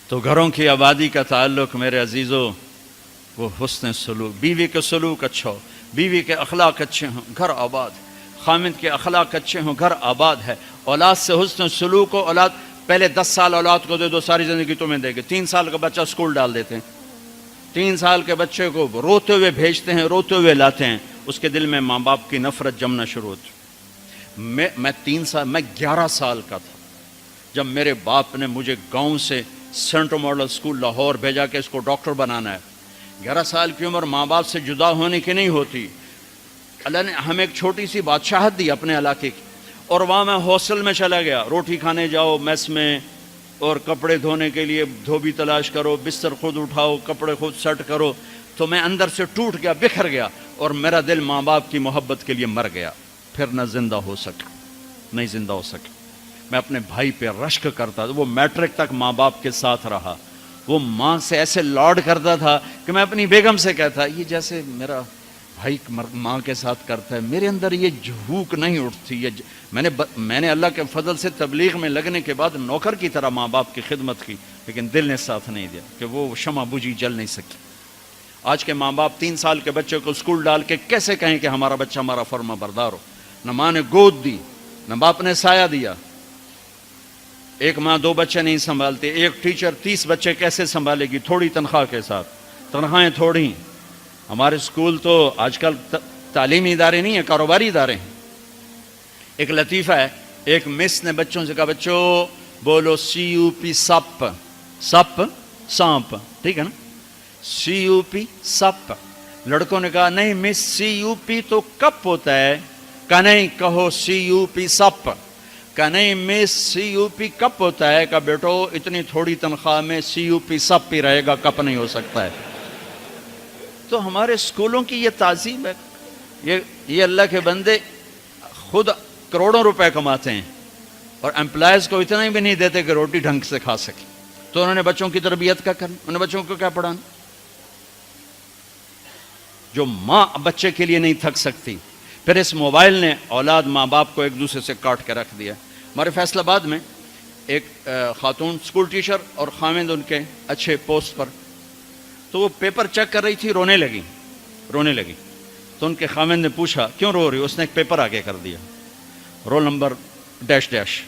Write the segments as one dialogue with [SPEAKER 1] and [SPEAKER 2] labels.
[SPEAKER 1] تو گھروں کی آبادی کا تعلق میرے عزیزوں وہ حسن سلوک، بیوی کے سلوک اچھا ہو، بیوی کے اخلاق اچھے ہوں، گھر آباد، خامد کے اخلاق اچھے ہوں، گھر آباد ہے۔ اولاد سے حسن سلوک ہو، اولاد پہلے 10 سال اولاد کو دے دو، ساری زندگی تمہیں دے گے۔ 3 سال کا بچہ اسکول ڈال دیتے ہیں، 3 سال کے بچے کو روتے ہوئے بھیجتے ہیں، روتے ہوئے لاتے ہیں، اس کے دل میں ماں باپ کی نفرت جمنا شروع ہوتی۔ میں 11 سال کا تھا جب میرے باپ نے مجھے گاؤں سے سینٹرل ماڈل اسکول لاہور بھیجا کہ اس کو ڈاکٹر بنانا ہے۔ 11 سال کی عمر ماں باپ سے جدا ہونے کی نہیں ہوتی۔ اللہ نے ہمیں ایک چھوٹی سی بادشاہت دی اپنے علاقے کی، اور وہاں میں ہاسٹل میں چلا گیا، روٹی کھانے جاؤ میس میں، اور کپڑے دھونے کے لیے دھوبی تلاش کرو، بستر خود اٹھاؤ، کپڑے خود سیٹ کرو۔ تو میں اندر سے ٹوٹ گیا، بکھر گیا، اور میرا دل ماں باپ کی محبت کے لیے مر گیا۔ پھر نہ زندہ ہو سکا، نہیں زندہ ہو سکا۔ میں اپنے بھائی پہ رشک کرتا تھا، وہ میٹرک تک ماں باپ کے ساتھ رہا، وہ ماں سے ایسے لاڈ کرتا تھا کہ میں اپنی بیگم سے کہتا یہ جیسے میرا بھائی ماں کے ساتھ کرتا ہے، میرے اندر یہ جھوک نہیں اٹھتی۔ میں نے اللہ کے فضل سے تبلیغ میں لگنے کے بعد نوکر کی طرح ماں باپ کی خدمت کی، لیکن دل نے ساتھ نہیں دیا کہ وہ شمع بجھی جل نہیں سکی۔ آج کے ماں باپ 3 سال کے بچے کو اسکول ڈال کے کیسے کہیں کہ ہمارا بچہ ہمارا فرما بردار ہو؟ نہ ماں نے گود دی، نہ باپ نے سایہ دیا۔ ایک ماں 2 بچے نہیں سنبھالتی، ایک ٹیچر 30 بچے کیسے سنبھالے گی تھوڑی تنخواہ کے ساتھ؟ تنخواہیں تھوڑی۔ ہمارے اسکول تو آج کل تعلیمی ادارے نہیں ہیں، کاروباری ادارے ہیں۔ ایک لطیفہ ہے، ایک مس نے بچوں سے کہا بچوں بولو CUP سپ، سپ سانپ، ٹھیک ہے نا، CUP سپ۔ لڑکوں نے کہا نہیں مس CUP تو کپ ہوتا ہے۔ کہا نہیں کہو CUP سپ۔ کہا نہیں مس CUP کپ ہوتا ہے۔ کہا بیٹو اتنی تھوڑی تنخواہ میں CUP سپ ہی رہے گا، کپ نہیں ہو سکتا ہے۔ تو ہمارے اسکولوں کی یہ تعظیم ہے۔ یہ اللہ کے بندے خود کروڑوں روپے کماتے ہیں اور امپلائز کو اتنا ہی بھی نہیں دیتے کہ روٹی ڈھنگ سے کھا سکے، تو انہوں نے بچوں کی تربیت کا کرنا، انہوں نے بچوں کو کیا پڑھانا؟ جو ماں بچے کے لیے نہیں تھک سکتی۔ پھر اس موبائل نے اولاد ماں باپ کو ایک دوسرے سے کاٹ کے رکھ دیا۔ ہمارے فیصل آباد میں ایک خاتون اسکول ٹیچر اور خامد ان کے اچھے پوسٹ پر، تو وہ پیپر چیک کر رہی تھی، رونے لگی۔ تو ان کے خامد نے پوچھا کیوں رو رہی؟ اس نے ایک پیپر آگے کر دیا، رول نمبر ڈیش ڈیش۔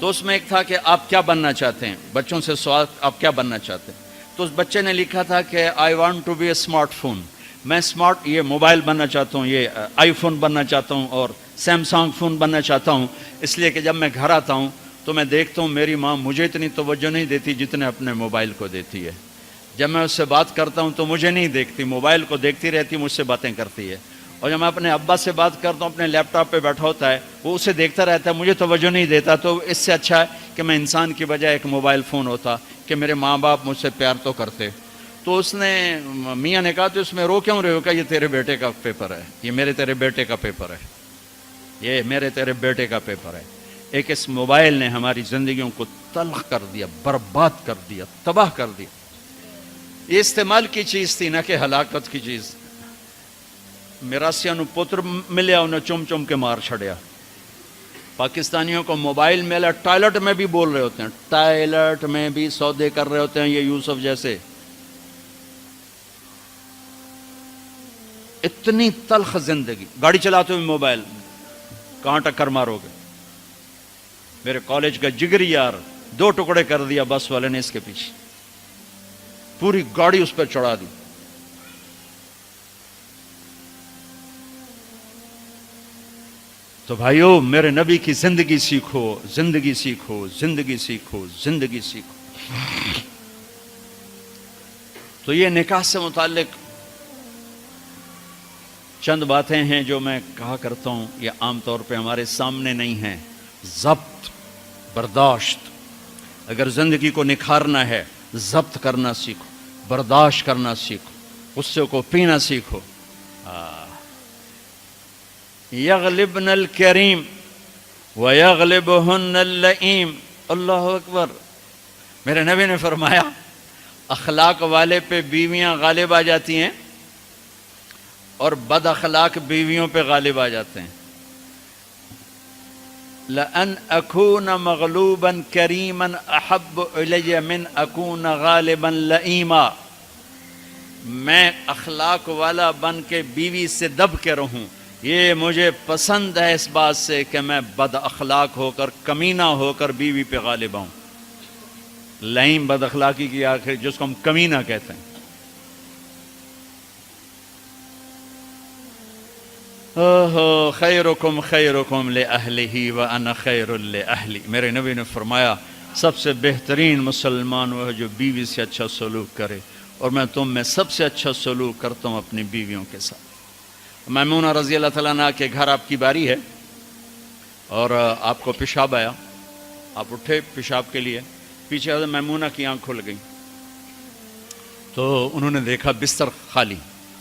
[SPEAKER 1] تو اس میں ایک تھا کہ آپ کیا بننا چاہتے ہیں، بچوں سے سوال آپ کیا بننا چاہتے ہیں؟ تو اس بچے نے لکھا تھا کہ I want to be a smartphone, میں اسمارٹ یہ موبائل بننا چاہتا ہوں، یہ آئی فون بننا چاہتا ہوں اور سیمسنگ فون بننا چاہتا ہوں، اس لیے کہ جب میں گھر آتا ہوں تو میں دیکھتا ہوں میری ماں مجھے اتنی توجہ نہیں دیتی جتنے اپنے موبائل کو دیتی ہے۔ جب میں اس سے بات کرتا ہوں تو مجھے نہیں دیکھتی، موبائل کو دیکھتی رہتی، مجھ سے باتیں کرتی ہے۔ اور جب میں اپنے ابا سے بات کرتا ہوں اپنے لیپ ٹاپ پہ بیٹھا ہوتا ہے، وہ اسے دیکھتا رہتا ہے، مجھے توجہ نہیں دیتا۔ تو اس سے اچھا ہے کہ میں انسان کی بجائے ایک موبائل فون ہوتا کہ میرے ماں باپ مجھ سے پیار تو کرتے۔ تو اس نے میاں نے کہا تو اس میں رو کیوں رہے ہو؟ کہ یہ تیرے بیٹے کا پیپر ہے، یہ میرے تیرے بیٹے کا پیپر ہے، یہ میرے تیرے بیٹے کا پیپر ہے۔ ایک اس موبائل نے ہماری زندگیوں کو تلخ کر دیا، برباد کر دیا، تباہ کر دیا۔ یہ استعمال کی چیز تھی نہ کہ ہلاکت کی چیز۔ میراسیاں نو پتر ملیا انہیں چم چم کے مار چھڑیا۔ پاکستانیوں کو موبائل ملا، ٹائلٹ میں بھی بول رہے ہوتے ہیں، ٹائلٹ میں بھی سودے کر رہے ہوتے ہیں یہ یوسف جیسے۔ اتنی تلخ زندگی، گاڑی چلاتے ہوئے موبائل، کہاں ٹکر مارو گے؟ میرے کالج کا جگری یار 2 ٹکڑے کر دیا بس والے نے اس کے پیچھے، پوری گاڑی اس پہ چڑھا دی۔ تو بھائیو میرے نبی کی زندگی سیکھو، زندگی سیکھو، زندگی سیکھو، زندگی سیکھو۔ تو یہ نکاح سے متعلق چند باتیں ہیں جو میں کہا کرتا ہوں، یہ عام طور پہ ہمارے سامنے نہیں ہیں۔ ضبط، برداشت۔ اگر زندگی کو نکھارنا ہے ضبط کرنا سیکھو، برداشت کرنا سیکھو، غصے کو پینا سیکھو۔ یغلبن الکریم ویغلبہن اللئیم۔ اللہ اکبر۔ میرے نبی نے فرمایا اخلاق والے پہ بیویاں غالب آ جاتی ہیں اور بد اخلاق بیویوں پہ غالب آ جاتے ہیں۔ لأن أكون مغلوبا كريما أحب إلي من أكون غالبا لئیما، میں اخلاق والا بن کے بیوی سے دب کے رہوں، یہ مجھے پسند ہے اس بات سے کہ میں بد اخلاق ہو کر، کمینہ ہو کر بیوی پہ غالب ہوں۔ لئیم بد اخلاقی کی آخر جس کو ہم کمینہ کہتے ہیں۔ خیرکم خیرکم لأہلہ وأنا خیر لأہلی، میرے نبی نے فرمایا سب سے بہترین مسلمان وہ ہے جو بیوی سے اچھا سلوک کرے، اور میں تم میں سب سے اچھا سلوک کرتا ہوں اپنی بیویوں کے ساتھ۔ میمونہ رضی اللہ تعالیٰ عنہ کے گھر آپ کی باری ہے اور آپ کو پیشاب آیا، آپ اٹھے پیشاب کے لیے، پیچھے حضرت میمونہ کی آنکھ کھل گئی تو انہوں نے دیکھا بستر خالی،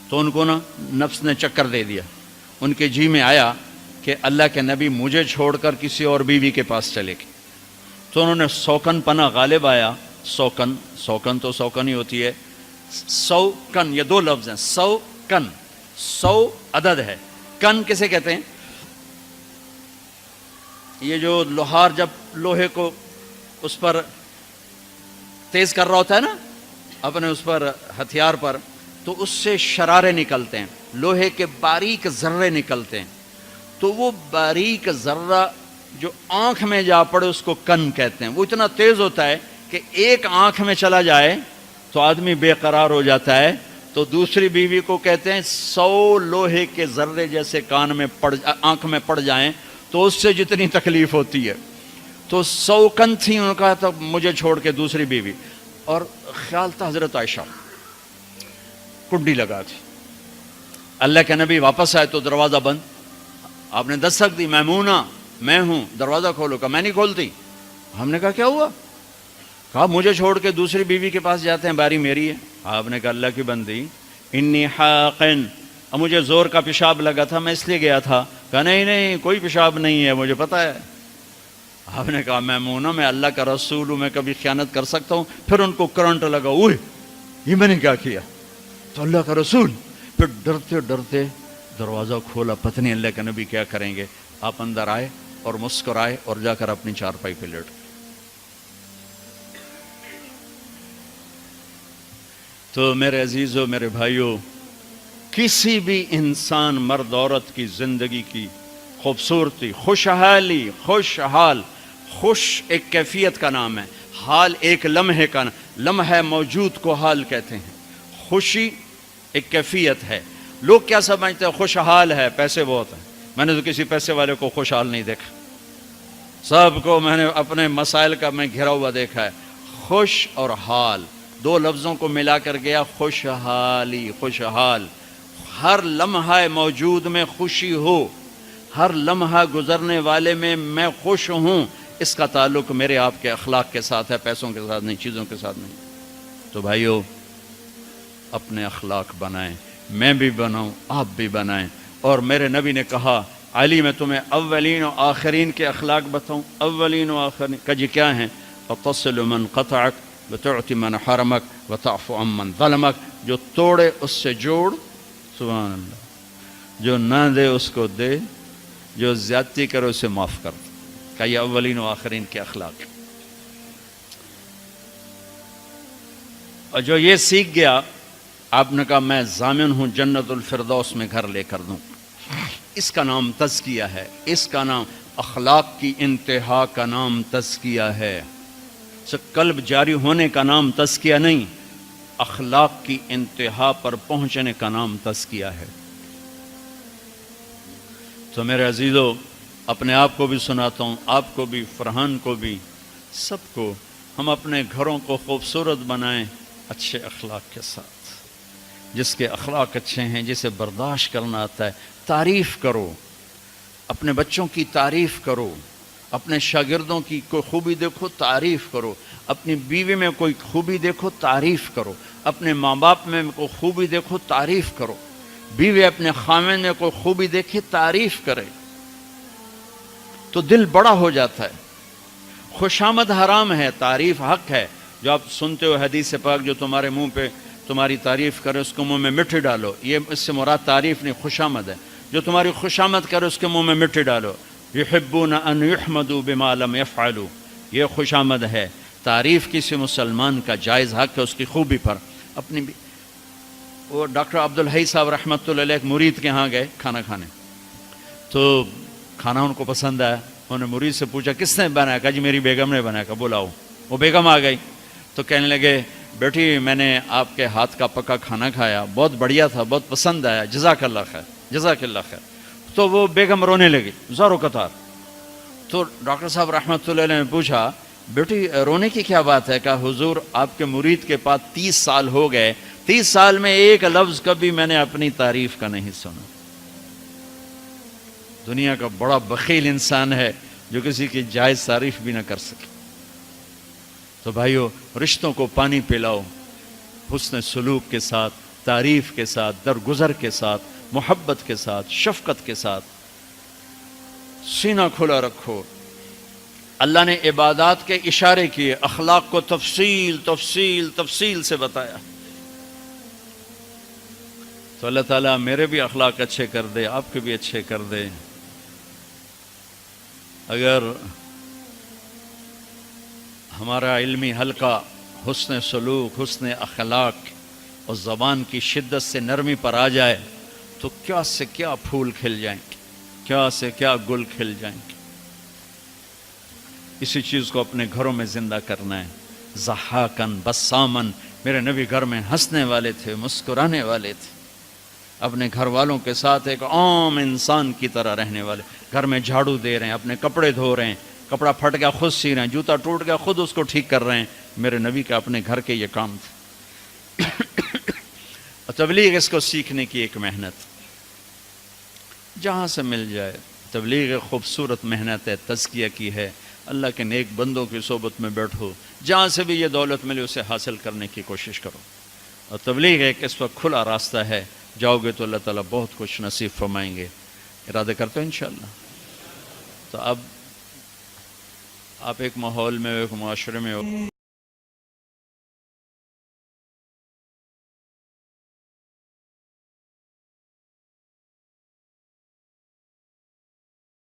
[SPEAKER 1] تو ان کو نفس نے چکر دے دیا، ان کے جی میں آیا کہ اللہ کے نبی مجھے چھوڑ کر کسی اور بیوی کے پاس چلے گئے، تو انہوں نے سوکن پنا غالب آیا، سوکن تو سوکن ہی ہوتی ہے، سو کن، یہ دو لفظ ہیں، سو کن، سو عدد ہے، کن کسے کہتے ہیں؟ یہ جو لوہار جب لوہے کو اس پر تیز کر رہا ہوتا ہے نا اپنے اس پر ہتھیار پر، تو اس سے شرارے نکلتے ہیں، لوہے کے باریک ذرے نکلتے ہیں، تو وہ باریک ذرہ جو آنکھ میں جا پڑے اس کو کن کہتے ہیں۔ وہ اتنا تیز ہوتا ہے کہ ایک آنکھ میں چلا جائے تو آدمی بے قرار ہو جاتا ہے، تو دوسری بیوی کو کہتے ہیں 100 لوہے کے ذرے جیسے کان میں آنکھ میں پڑ جائیں تو اس سے جتنی تکلیف ہوتی ہے، تو 100 کن تھی، انہوں نے کہا تھا مجھے چھوڑ کے دوسری بیوی، اور خیال تھا حضرت عائشہ، کنڈی لگا تھی، اللہ کے نبی واپس آئے تو دروازہ بند، آپ نے دستک دی، میمونہ میں ہوں، دروازہ کھولو، کہا میں نہیں کھولتی، ہم نے کہا کیا ہوا؟ کہا مجھے چھوڑ کے دوسری بیوی کے پاس جاتے ہیں، باری میری ہے۔ آپ نے کہا اللہ کی بندی انی حاقن، اب مجھے زور کا پیشاب لگا تھا میں اس لیے گیا تھا، کہا نہیں کوئی پیشاب نہیں ہے مجھے پتہ ہے۔ آپ نے کہا میمونہ میں اللہ کا رسول ہوں، میں کبھی خیانت کر سکتا ہوں؟ پھر ان کو کرنٹ لگا، اوہ یہ میں نے کیا کیا، تو اللہ کا رسول، پھر ڈرتے ڈرتے دروازہ کھولا، پتہ نہیں اللہ کے نبی کیا کریں گے، آپ اندر آئے اور مسکرائے اور جا کر اپنی چارپائی پہ لیٹ گئے۔ تو میرے عزیزو، میرے بھائیو، کسی بھی انسان مرد عورت کی زندگی کی خوبصورتی، خوشحالی، خوشحال، خوش ایک کیفیت کا نام ہے، حال ایک لمحے کا لمحہ موجود کو حال کہتے ہیں، خوشی ایک کیفیت ہے۔ لوگ کیا سمجھتے ہیں خوشحال ہے پیسے بہت ہیں، میں نے تو کسی پیسے والے کو خوشحال نہیں دیکھا، سب کو میں نے اپنے مسائل کا میں گھرا ہوا دیکھا ہے۔ خوش اور حال دو لفظوں کو ملا کر گیا خوشحالی، خوشحال، ہر لمحہ موجود میں خوشی ہو، ہر لمحہ گزرنے والے میں خوش ہوں، اس کا تعلق میرے آپ کے اخلاق کے ساتھ ہے، پیسوں کے ساتھ نہیں، چیزوں کے ساتھ نہیں۔ تو بھائیو اپنے اخلاق بنائیں، میں بھی بناؤں، آپ بھی بنائیں، اور میرے نبی نے کہا علی میں تمہیں اولین و آخرین کے اخلاق بتاؤں، اولین و آخرین کہ جی کیا ہیں؟ وَتَصِلُ مَنْ قَطَعَكَ وَتُعْتِ مَنْ حَرَمَكَ وَتَعْفُ عَمَّنْ ظَلَمَكَ، جو توڑے اس سے جوڑ، سبحان اللہ، جو نہ دے اس کو دے، جو زیادتی کرے اسے معاف کر دے، کہ یہ اولین و آخرین کے اخلاق ہیں۔ اور جو یہ سیکھ گیا، آپ نے کہا میں ضامن ہوں جنت الفردوس میں گھر لے کر دوں، اس کا نام تزکیہ ہے، اس کا نام اخلاق کی انتہا کا نام تزکیہ ہے، قلب جاری ہونے کا نام تزکیہ نہیں، اخلاق کی انتہا پر پہنچنے کا نام تزکیہ ہے۔ تو میرے عزیزو، اپنے آپ کو بھی سناتا ہوں، آپ کو بھی، فرحان کو بھی، سب کو، ہم اپنے گھروں کو خوبصورت بنائیں اچھے اخلاق کے ساتھ۔ جس کے اخلاق اچھے ہیں، جسے برداشت کرنا آتا ہے، تعریف کرو، اپنے بچوں کی تعریف کرو، اپنے شاگردوں کی کوئی خوبی دیکھو تعریف کرو، اپنی بیوی میں کوئی خوبی دیکھو تعریف کرو، اپنے ماں باپ میں کوئی خوبی دیکھو تعریف کرو، بیوی اپنے خامن میں کوئی خوبی دیکھے تعریف کرے تو دل بڑا ہو جاتا ہے۔ خوشامد حرام ہے، تعریف حق ہے۔ جو آپ سنتے ہو حدیث پاک، جو تمہارے منہ پہ تمہاری تعریف کرے اس کو منہ میں مٹی ڈالو، یہ اس سے مراد تعریف نہیں، خوشامد ہے۔ جو تمہاری خوشامد کرے اس کے منہ میں مٹی ڈالو۔ یحبون ان یحمدوا بما لم یفعلوا، یہ خوش آمد ہے، تعریف کسی مسلمان کا جائز حق ہے اس کی خوبی پر اپنی بھی۔ وہ ڈاکٹر عبدالحی صاحب رحمۃ اللہ علیہ ایک مرید کے ہاں گئے کھانا کھانے، تو کھانا ان کو پسند آیا، انہوں نے مرید سے پوچھا کس نے بنایا؟ کہا جی میری بیگم نے بنایا۔ کہا بلاؤ۔ وہ بیگم آ گئی تو کہنے لگے بیٹی میں نے آپ کے ہاتھ کا پکا کھانا کھایا، بہت بڑھیا تھا، بہت پسند آیا، جزاک اللہ خیر، جزاک اللہ خیر۔ تو وہ بیگم رونے لگی زارو قطار۔ تو ڈاکٹر صاحب رحمۃ اللہ علیہ نے پوچھا بیٹی رونے کی کیا بات ہے؟ کہا حضور آپ کے مرید کے پاس 30 سال ہو گئے، 30 سال میں ایک لفظ کبھی میں نے اپنی تعریف کا نہیں سنا۔ دنیا کا بڑا بخیل انسان ہے جو کسی کی جائز تعریف بھی نہ کر سکے۔ تو بھائیو رشتوں کو پانی پلاؤ، حسن سلوک کے ساتھ، تعریف کے ساتھ، درگزر کے ساتھ، محبت کے ساتھ، شفقت کے ساتھ، سینہ کھلا رکھو۔ اللہ نے عبادات کے اشارے کیے، اخلاق کو تفصیل تفصیل تفصیل سے بتایا۔ تو اللہ تعالیٰ میرے بھی اخلاق اچھے کر دے، آپ کے بھی اچھے کر دے۔ اگر ہمارا علمی حلقہ حسن سلوک، حسن اخلاق اور زبان کی شدت سے نرمی پر آ جائے تو کیا سے کیا پھول کھل جائیں گے، کیا سے کیا گل کھل جائیں گے۔ اسی چیز کو اپنے گھروں میں زندہ کرنا ہے۔ ضحاکن بسامن، میرے نبی گھر میں ہنسنے والے تھے، مسکرانے والے تھے، اپنے گھر والوں کے ساتھ ایک عام انسان کی طرح رہنے والے، گھر میں جھاڑو دے رہے ہیں، اپنے کپڑے دھو رہے ہیں، کپڑا پھٹ گیا خود سی رہے ہیں، جوتا ٹوٹ گیا خود اس کو ٹھیک کر رہے ہیں۔ میرے نبی کا اپنے گھر کے یہ کام تھے۔ اور تبلیغ اس کو سیکھنے کی ایک محنت، جہاں سے مل جائے۔ تبلیغ ایک خوبصورت محنت ہے، تزکیہ کی ہے۔ اللہ کے نیک بندوں کی صحبت میں بیٹھو، جہاں سے بھی یہ دولت ملے اسے حاصل کرنے کی کوشش کرو۔ اور تبلیغ ایک اس وقت کھلا راستہ ہے، جاؤ گے تو اللہ تعالیٰ بہت کچھ نصیب فرمائیں گے۔ ارادہ کرتے ہیں انشاءاللہ۔ تو اب آپ ایک ماحول میں، ایک معاشرے میں